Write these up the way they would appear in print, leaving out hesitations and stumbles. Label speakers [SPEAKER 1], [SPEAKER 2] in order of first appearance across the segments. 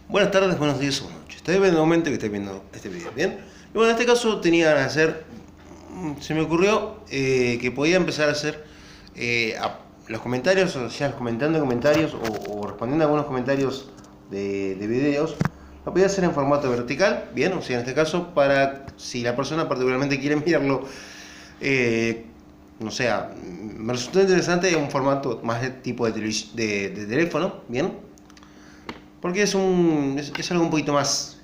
[SPEAKER 1] Buenas tardes, buenos días o buenas noches. Estoy viendo el momento que estáis viendo este video, ¿bien? Y bueno, en este caso tenía ganas de hacer... Se me ocurrió que podía empezar a hacer los comentarios, o sea, comentando comentarios o respondiendo a algunos comentarios de videos. Lo podía hacer en formato vertical, ¿bien? O sea, en este caso, para si la persona particularmente quiere mirarlo, no sé, me resultó interesante un formato más de tipo de teléfono, ¿bien? Porque es algo un poquito más,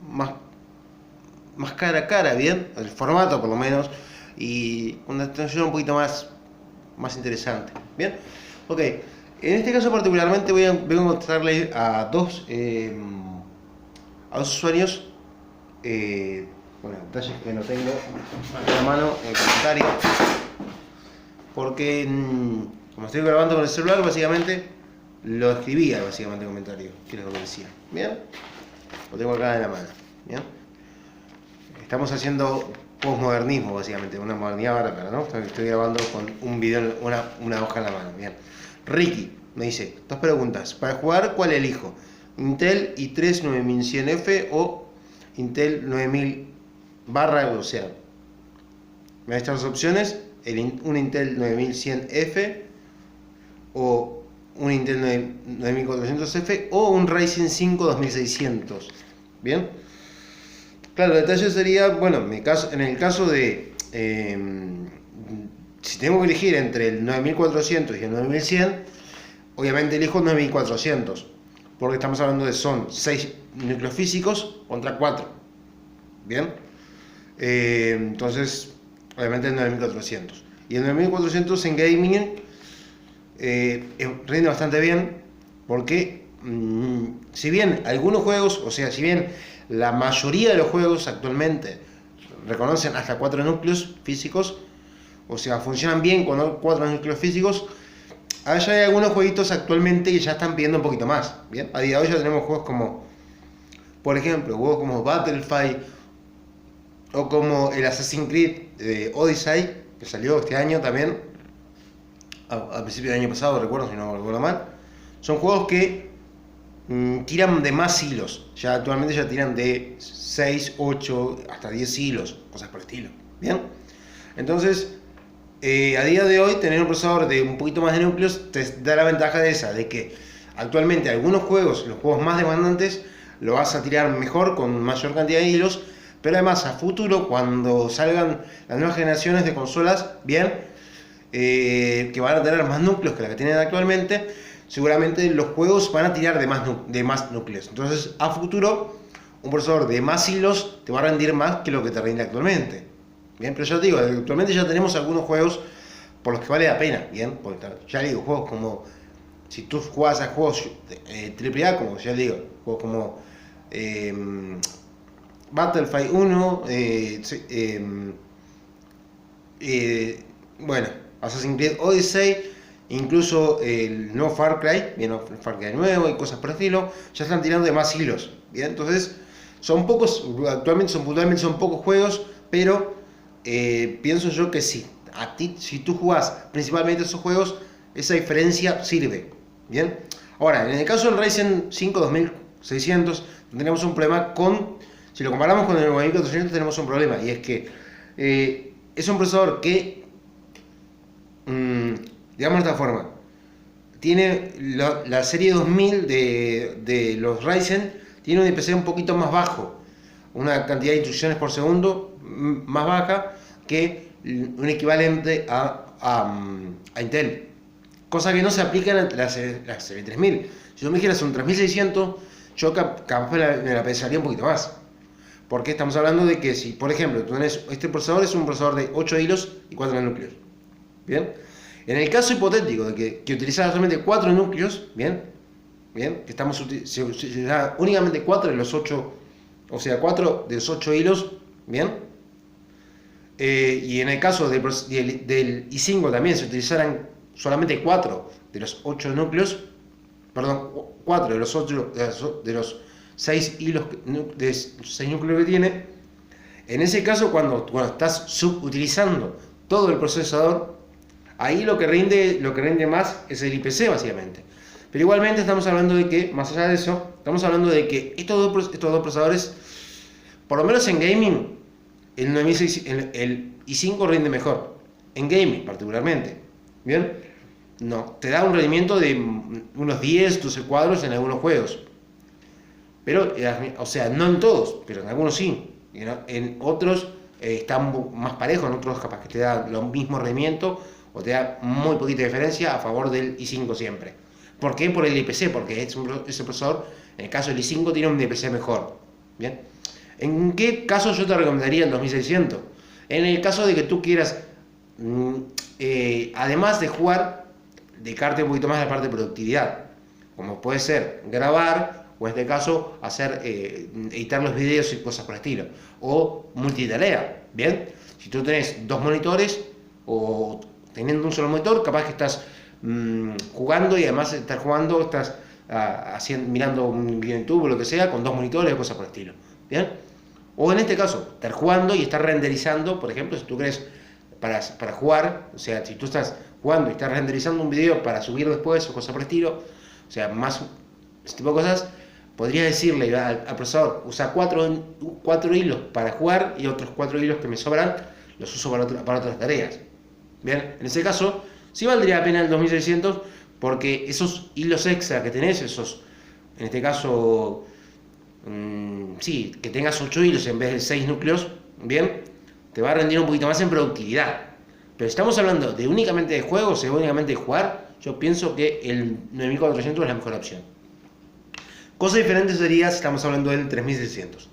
[SPEAKER 1] más cara a cara, ¿bien? El formato por lo menos, y una atención un poquito más interesante, ¿bien? Ok, en este caso particularmente vengo a mostrarle a dos usuarios, bueno, detalles que no tengo a la mano en el comentario, porque como estoy grabando con el celular, básicamente lo escribía básicamente en el comentario, que es lo que decía, ¿bien? Lo tengo acá en la mano, ¿bien? Estamos haciendo posmodernismo, básicamente, una modernidad bárbara, ¿no? Estoy grabando con un video, una hoja en la mano, ¿bien? Ricky me dice, dos preguntas. Para jugar, ¿cuál elijo? ¿Intel i3 9100F o Intel 9000 o sea? Me da estas dos opciones, un Intel 9100F o un Intel 9400F o un Ryzen 5 2600, ¿bien? Claro, el detalle sería, bueno, en el caso de, si tengo que elegir entre el 9400 y el 9100, obviamente elijo el 9400, porque estamos hablando de son 6 núcleos físicos contra 4, ¿bien? Entonces, obviamente el 9400. Y el 9400 en gaming rinde bastante bien, porque si bien algunos juegos, o sea, si bien la mayoría de los juegos actualmente reconocen hasta 4 núcleos físicos, o sea, funcionan bien con 4 núcleos físicos, allá hay algunos jueguitos actualmente que ya están pidiendo un poquito más, ¿bien? A día de hoy ya tenemos juegos como, por ejemplo, juegos como Battlefield o como el Assassin's Creed Odyssey, que salió este año también, a principios del año pasado, recuerdo, si no recuerdo mal. Son juegos que tiran de más hilos. Ya actualmente ya tiran de 6, 8, hasta 10 hilos, cosas por el estilo. ¿Bien? Entonces, a día de hoy, tener un procesador de un poquito más de núcleos te da la ventaja de que actualmente algunos juegos, los juegos más demandantes, lo vas a tirar mejor con mayor cantidad de hilos, pero además a futuro, cuando salgan las nuevas generaciones de consolas, bien, que van a tener más núcleos que la que tienen actualmente, seguramente los juegos van a tirar de más núcleos. Entonces, a futuro, un procesador de más hilos te va a rendir más que lo que te rinde actualmente. Bien, pero ya te digo, actualmente ya tenemos algunos juegos por los que vale la pena, bien, porque ya digo, juegos como, si tú jugás a juegos AAA, como ya digo, juegos como Battlefield 1, bueno, Assassin's Creed Odyssey, incluso el nuevo Far Cry, bien, Far Cry nuevo y cosas por el estilo, ya están tirando de más hilos, bien, entonces son pocos, puntualmente son pocos juegos, pero pienso yo que sí, si tú jugás principalmente esos juegos, esa diferencia sirve, bien. Ahora, en el caso del Ryzen 5 2600, tendríamos un problema si lo comparamos con el 9400, tenemos un problema, y es que es un procesador que, digamos de esta forma, tiene la serie 2000 de los Ryzen, tiene un IPC un poquito más bajo, una cantidad de instrucciones por segundo más baja que un equivalente a Intel, cosa que no se aplica en la serie 3000. Si tú me dijeras un 3600, yo capaz me la pensaría un poquito más, porque estamos hablando de que si, por ejemplo, tú tenés, este procesador es un procesador de 8 hilos y 4 núcleos, ¿bien? En el caso hipotético de que utilizara solamente 4 núcleos, ¿bien? Que se utilizara únicamente 4 de los 8, o sea, 4 de los 8 hilos, ¿bien? Y en el caso del i5 también se utilizaran solamente 4 de los 8 núcleos, perdón, 4 de los 8 de los 6 hilos, de 6 núcleos que tiene. En ese caso, cuando estás subutilizando todo el procesador, ahí lo que rinde más es el IPC, básicamente. Pero igualmente estamos hablando de que, más allá de eso, estamos hablando de que estos dos procesadores, por lo menos en gaming, el 9600, el i5 rinde mejor. En gaming, particularmente. ¿Bien? No, te da un rendimiento de unos 10, 12 cuadros en algunos juegos. Pero, o sea, no en todos, pero en algunos sí. En otros están más parejos, en otros capaz que te da lo mismo rendimiento o te da muy poquita diferencia a favor del i5 siempre. ¿Por qué? Por el IPC, porque ese procesador, en el caso del i5, tiene un IPC mejor. ¿Bien? ¿En qué caso yo te recomendaría el 2600? En el caso de que tú quieras, además de jugar, dedicarte un poquito más a la parte de productividad, como puede ser grabar, o en este caso hacer, editar los videos y cosas por el estilo, o multitarea. Bien, si tú tenés dos monitores o teniendo un solo monitor, capaz que estás jugando y además de estar jugando estás mirando un video en YouTube o lo que sea con dos monitores o cosas por el estilo. Bien, o en este caso estar jugando y estar renderizando, por ejemplo, si tú querés para jugar, o sea, si tú estás jugando y estás renderizando un video para subir después o cosas por el estilo, o sea, más ese tipo de cosas, podrías decirle al procesador, usa cuatro hilos para jugar y otros 4 hilos que me sobran los uso para otras tareas. Bien, en ese caso sí valdría la pena el 2600 porque esos hilos extra que tenés, esos, en este caso, sí, que tengas 8 hilos en vez de 6 núcleos, bien, te va a rendir un poquito más en productividad. Pero estamos hablando de únicamente de juegos, de únicamente de jugar, yo pienso que el 9400 es la mejor opción. Cosa diferente sería si estamos hablando del 3600.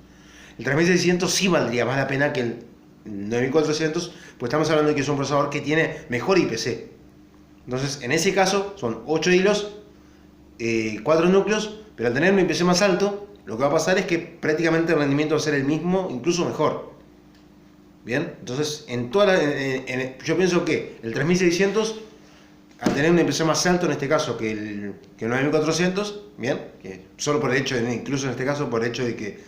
[SPEAKER 1] El 3600 sí valdría más la pena que el 9400, pues estamos hablando de que es un procesador que tiene mejor IPC. Entonces, en ese caso, son 8 hilos, 4 núcleos, pero al tener un IPC más alto, lo que va a pasar es que prácticamente el rendimiento va a ser el mismo, incluso mejor. Bien, entonces, yo pienso que el 3600, al tener un IPC más alto en este caso que el 9400, bien, que solo por el hecho incluso en este caso por el hecho de que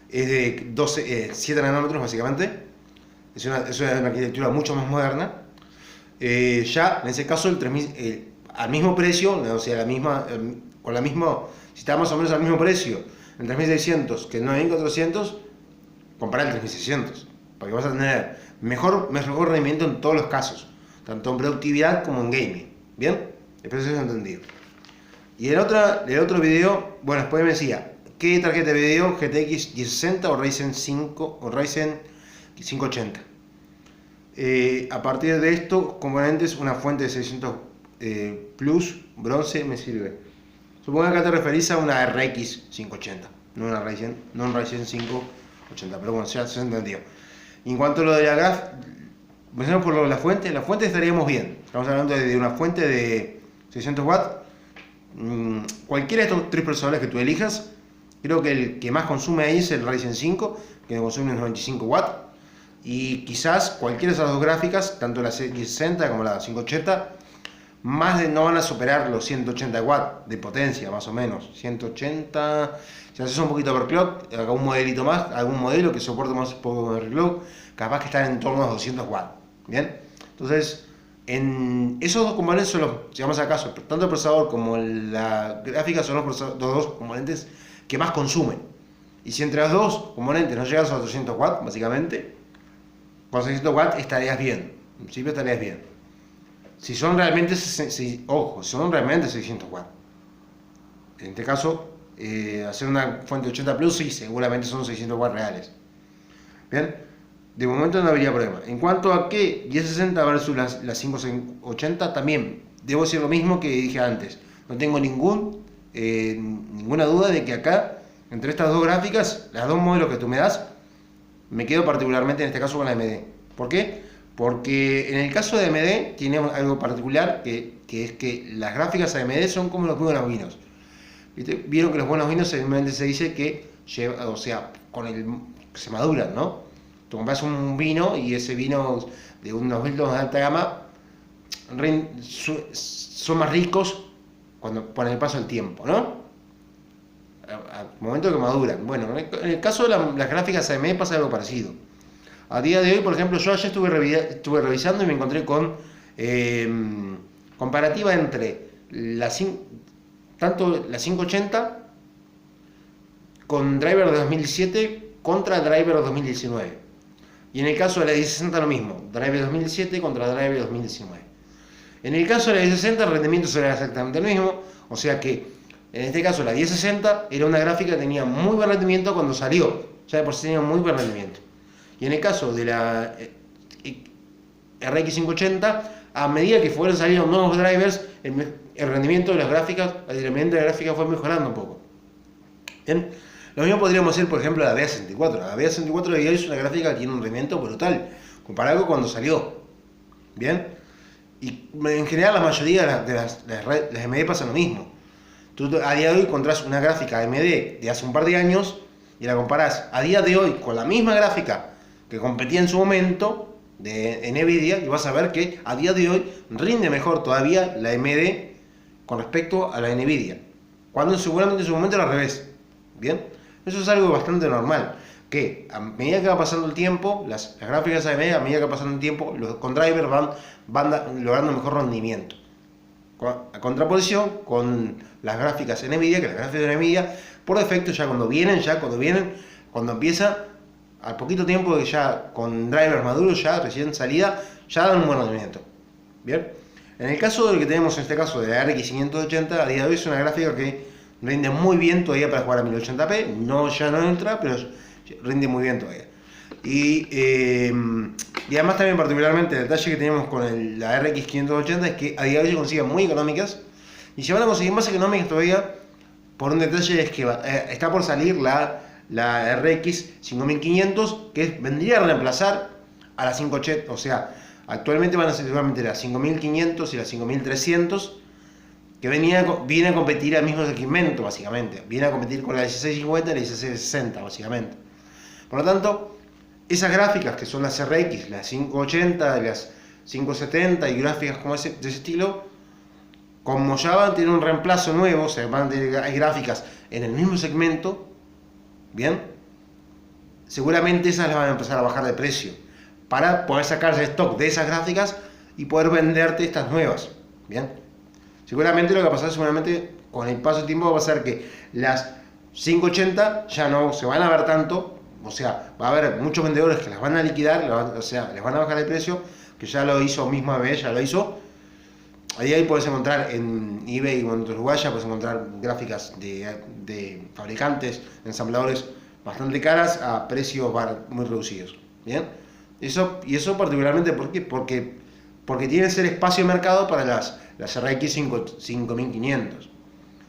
[SPEAKER 1] es de 7 nanómetros básicamente, es una arquitectura mucho más moderna, ya en ese caso al mismo precio, o sea, si está más o menos al mismo precio el 3600 que el 9400, comprar el 3600, porque vas a tener mejor rendimiento en todos los casos, tanto en productividad como en gaming. ¿Bien? Espero que se haya entendido. Y el otro video, bueno, después me decía, ¿qué tarjeta de video? GTX 1060 o Ryzen 5 o Ryzen 580. A partir de estos componentes, una fuente de 600 Plus bronce me sirve. Supongo que acá te referís a una RX 580, no un Ryzen 580, pero bueno, ya se entendió. Y en cuanto a lo de la gráfica, empezamos por la fuente estaríamos bien. Estamos hablando de una fuente de 600 watts. Cualquiera de estos tres procesadores que tú elijas, creo que el que más consume ahí es el Ryzen 5, que consume unos 25 watts. Y quizás cualquiera de esas dos gráficas, tanto la 1060 como la 580, no van a superar los 180 watts de potencia, más o menos. 180, si haces un poquito de overclock, algún modelito más, algún modelo que soporte más poco de overclock, capaz que están en torno a los 200 watts. Bien, entonces, en esos dos componentes son los, si vamos a caso, tanto el procesador como la gráfica son los dos componentes que más consumen. Y si entre los dos componentes no llegas a los 200 watts, básicamente, con 600 watts estarías bien. En principio estarías bien. Si son realmente 600 watts. En este caso, hacer una fuente de 80 Plus, sí, seguramente son 600 watts reales. Bien. De momento no habría problema. En cuanto a que 1060 versus las 580, también debo decir lo mismo que dije antes. No tengo ninguna duda de que acá, entre estas dos gráficas, las dos modelos que tú me das, me quedo particularmente en este caso con la AMD. ¿Por qué? Porque en el caso de AMD tiene algo particular, que es que las gráficas AMD son como los buenos vinos. ¿Viste? Vieron que los buenos vinos simplemente se dice que se maduran, ¿no? Tú compras un vino y ese vino de unos vinos de alta gama son más ricos con el paso del tiempo, ¿no? Al momento que maduran. Bueno, en el caso de las gráficas AMD pasa algo parecido. A día de hoy, por ejemplo, yo ayer estuve revisando y me encontré con comparativa entre tanto la 580 con driver de 2017 contra driver de 2019. Y en el caso de la 1060 lo mismo, driver 2017 contra driver 2019. En el caso de la 1060 el rendimiento será exactamente el mismo, o sea que en este caso la 1060 era una gráfica que tenía muy buen rendimiento cuando salió, ya de por sí tenía muy buen rendimiento. Y en el caso de la RX 580, a medida que fueron saliendo nuevos drivers, el rendimiento de las gráficas, el rendimiento de la gráfica fue mejorando un poco. Bien. Lo mismo podríamos decir, por ejemplo, la BA64. La BA64 de hoy es una gráfica que tiene un rendimiento brutal, comparado con cuando salió. Bien. Y en general la mayoría de las AMD pasa lo mismo. Tú a día de hoy encontrás una gráfica AMD de hace un par de años y la comparás a día de hoy con la misma gráfica que competía en su momento de Nvidia y vas a ver que a día de hoy rinde mejor todavía la AMD con respecto a la Nvidia. Cuando seguramente en su momento era al revés. Bien. Eso es algo bastante normal, que a medida que va pasando el tiempo, las gráficas AMD, a medida que va pasando el tiempo, con drivers van logrando mejor rendimiento. A contraposición con las gráficas Nvidia, que las gráficas de Nvidia, por defecto, cuando empieza, al poquito tiempo de ya con drivers maduros, ya recién salida, ya dan un buen rendimiento. Bien. En el caso del que tenemos en este caso de la RX 580, a día de hoy es una gráfica que rinde muy bien todavía para jugar a 1080p, ya no ultra, pero rinde muy bien todavía. Y además también particularmente el detalle que tenemos con la RX 580 es que a día de hoy se consiguen muy económicas y se van a conseguir más económicas todavía por un detalle, es que está por salir la RX 5500 que vendría a reemplazar a la 580, o sea, actualmente van a ser seguramente la 5500 y la 5300 que viene a competir al mismo segmento, básicamente. Viene a competir con la 1650 y la 1660, básicamente. Por lo tanto, esas gráficas que son las RX, las 580, las 570 y gráficas como de ese estilo, como ya van a tener un reemplazo nuevo, o sea, hay gráficas en el mismo segmento, ¿bien? Seguramente esas las van a empezar a bajar de precio para poder sacarse stock de esas gráficas y poder venderte estas nuevas, ¿bien? Seguramente lo que va a pasar con el paso del tiempo va a ser que las 580 ya no se van a ver tanto, o sea, va a haber muchos vendedores que las van a liquidar, o sea, les van a bajar el precio, que ya lo hizo mismo AMD, ya lo hizo. Ahí puedes encontrar en eBay o en otros lugares, puedes encontrar gráficas de fabricantes, ensambladores bastante caras a precios muy reducidos. ¿Bien? Y eso particularmente, ¿por qué? Porque tiene ese espacio de mercado para las RX 5500.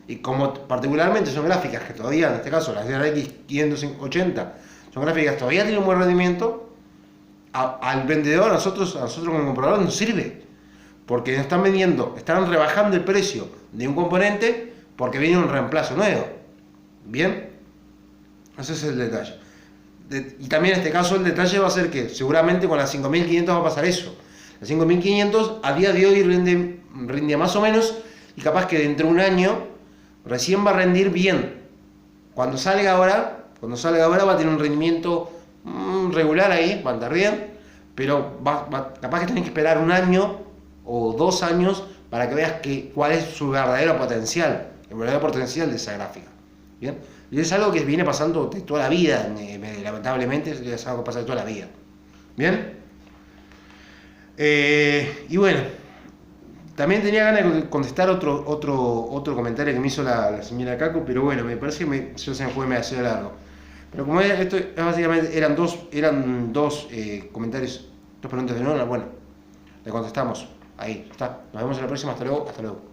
[SPEAKER 1] Y como particularmente son gráficas que todavía, en este caso las RX 580, son gráficas que todavía tienen un buen rendimiento, al vendedor, a nosotros como compradores nos sirve. Porque nos están rebajando el precio de un componente porque viene un reemplazo nuevo. ¿Bien? Ese es el detalle. Y también en este caso el detalle va a ser que seguramente con las 5500 va a pasar eso. La 5500 a día de hoy rinde más o menos y capaz que dentro de un año recién va a rendir bien. Cuando salga ahora va a tener un rendimiento regular ahí, va a andar bien, pero capaz que tenés que esperar un año o 2 años para que veas cuál es su verdadero potencial, el verdadero potencial de esa gráfica. ¿Bien? Y es algo que viene pasando de toda la vida, lamentablemente es algo que pasa de toda la vida. ¿Bien? Y bueno, también tenía ganas de contestar otro comentario que me hizo la señora Caco, pero bueno, me parece que se me fue demasiado largo. Pero como esto básicamente eran dos comentarios, dos preguntas de nuevo, bueno, le contestamos. Ahí está. Nos vemos en la próxima. Hasta luego.